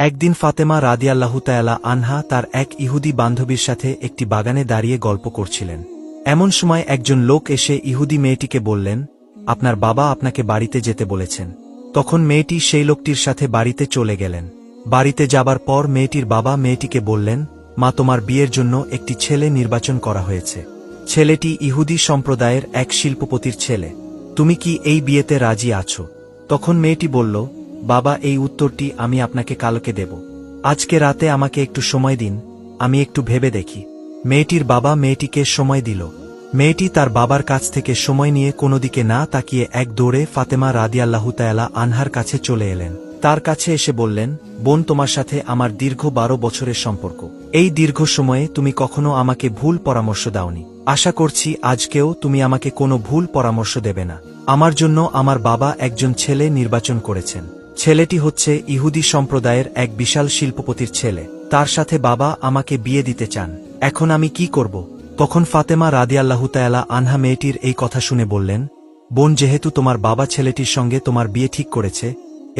একদিন ফাতেমা রাদিয়াল্লাহু তাআলা আনহা তার এক ইহুদি বান্ধবীর সাথে একটি বাগানে দাঁড়িয়ে গল্প করছিলেন। এমন সময় একজন লোক এসে ইহুদি মেয়েটিকে বললেন, আপনার বাবা আপনাকে বাড়িতে যেতে বলেছেন। তখন মেয়েটি সেই লোকটির সাথে বাড়িতে চলে গেলেন। বাড়িতে যাবার পর মেয়েটির বাবা মেয়েটিকে বললেন, মা, তোমার বিয়ের জন্য একটি ছেলে নির্বাচন করা হয়েছে। ছেলেটি ইহুদি সম্প্রদায়ের এক শিল্পপতির ছেলে। তুমি কি এই বিয়েতে রাজি আছো? তখন মেয়েটি বলল, বাবা, এই উত্তরটি আমি আপনাকে কালকে দেব। আজকে রাতে আমাকে একটু সময় দিন, আমি একটু ভেবে দেখি। মেয়েটির বাবা মেয়েটিকে সময় দিল। মেয়েটি তার বাবার কাছ থেকে সময় নিয়ে কোনো দিকে না তাকিয়ে এক দৌড়ে ফাতেমা রাদিয়াল্লাহু তাআলা আনহার কাছে চলে এলেন। তার কাছে এসে বললেন, বোন, তোমার সাথে আমার দীর্ঘ 12 বছরের সম্পর্ক। এই দীর্ঘ সময়ে তুমি কখনো আমাকে ভুল পরামর্শ দাওনি। আশা করছি আজকেও তুমি আমাকে কোনো ভুল পরামর্শ দেবে না। আমার জন্য আমার বাবা একজন ছেলে নির্বাচন করেছেন। ছেলেটি হচ্ছে ইহুদি সম্প্রদায়ের এক বিশাল শিল্পপতির ছেলে। তার সাথে বাবা আমাকে বিয়ে দিতে চান। এখন আমি কি করব? তখন ফাতেমা রাদিয়াল্লাহু তাআলা আনহা মেয়েটির এই কথা শুনে বললেন, বোন, যেহেতু তোমার বাবা ছেলেটির সঙ্গে তোমার বিয়ে ঠিক করেছে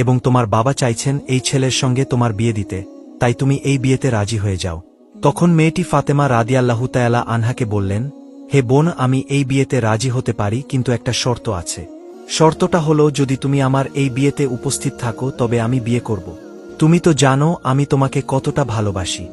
এবং তোমার বাবা চাইছেন এই ছেলের সঙ্গে তোমার বিয়ে দিতে, তাই তুমি এই বিয়েতে রাজি হয়ে যাও। তখন মেয়েটি ফাতেমা রাদিয়াল্লাহু তাআলা আনহাকে বললেন, হে বোন, আমি এই বিয়েতে রাজি হতে পারি, কিন্তু একটা শর্ত আছে। শর্তটা হলো, যদি তুমি আমার এই বিয়েতে উপস্থিত থাকো তবে আমি বিয়ে করব। তুমি তো জানো আমি তোমাকে কতটা ভালোবাসি।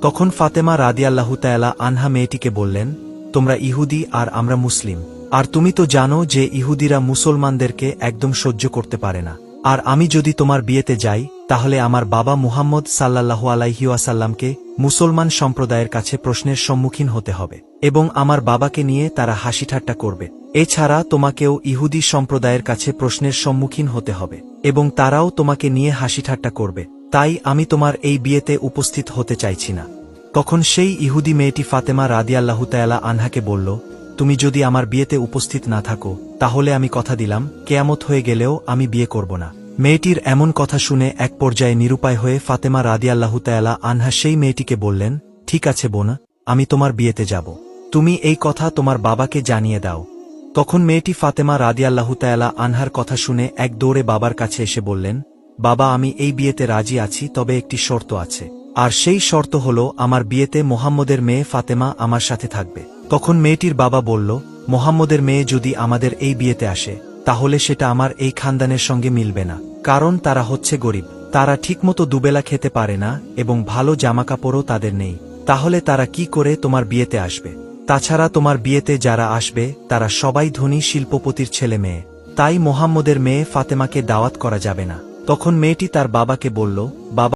তখন ফাতেমা রাদিয়াল্লাহু তাআলা আনহা মেয়েটিকে বললেন, তোমরা ইহুদি আর আমরা মুসলিম, আর তুমি তো জানো যে ইহুদিরা মুসলমানদেরকে একদম সহ্য করতে পারে না। আর আমি যদি তোমার বিয়েতে যাই তাহলে আমার বাবা মুহাম্মদ সাল্লাল্লাহু আলাইহি ওয়াসাল্লামকে মুসলমান সম্প্রদায়ের কাছে প্রশ্নের সম্মুখীন হতে হবে এবং আমার বাবাকে নিয়ে তারা হাসিঠাট্টা করবে। এছাড়া তোমাকেও ইহুদি সম্প্রদায়ের কাছে প্রশ্নের সম্মুখীন হতে হবে এবং তারাও তোমাকে নিয়ে হাসিঠাট্টা করবে। তাই আমি তোমার এই বিয়েতে উপস্থিত হতে চাইছি না। তখন সেই ইহুদি মেয়েটি ফাতেমা রাদিয়াল্লাহু তাআলা আনহাকে বলল, তুমি যদি আমার বিয়েতে উপস্থিত না থাকো তাহলে আমি কথা দিলাম কিয়ামত হয়ে গেলেও আমি বিয়ে করব না। মেয়েটির এমন কথা শুনে এক পর্যায়ে নিরুপায় হয়ে ফাতেমা রাদিয়াল্লাহু তাআলা আনহা সেই মেয়েটিকে বললেন, ঠিক আছে বোন, আমি তোমার বিয়েতে যাব। তুমি এই কথা তোমার বাবাকে জানিয়ে দাও। তখন মেয়েটি ফাতেমা রাদিয়াল্লাহু তাআলা আনহার কথা শুনে এক দৌড়ে বাবার কাছে এসে বললেন, বাবা, আমি এই বিয়েতে রাজি আছি, তবে একটি শর্ত আছে। আর সেই শর্ত হলো, আমার বিয়েতে মুহাম্মদের মেয়ে ফাতেমা আমার সাথে থাকবে। তখন মেয়েটির বাবা বলল, মুহাম্মদের মেয়ে যদি আমাদের এই বিয়েতে আসে তাহলে সেটা আমার এই খানদানের সঙ্গে মিলবে না, কারণ তারা হচ্ছে গরিব। তারা ঠিকমতো দুবেলা খেতে পারে না এবং ভালো জামাকাপড়ও তাদের নেই। তাহলে তারা কি করে তোমার বিয়েতে আসবে? তাছাড়া তোমার বিয়েতে যারা আসবে তারা সবাই ধনী শিল্পপতির ছেলে মেয়ে। তাই মুহাম্মদের মেয়ে ফাতেমাকে দাওয়াত করা যাবে না। তখন মেয়েটি তার বাবাকে বলল, বাবা,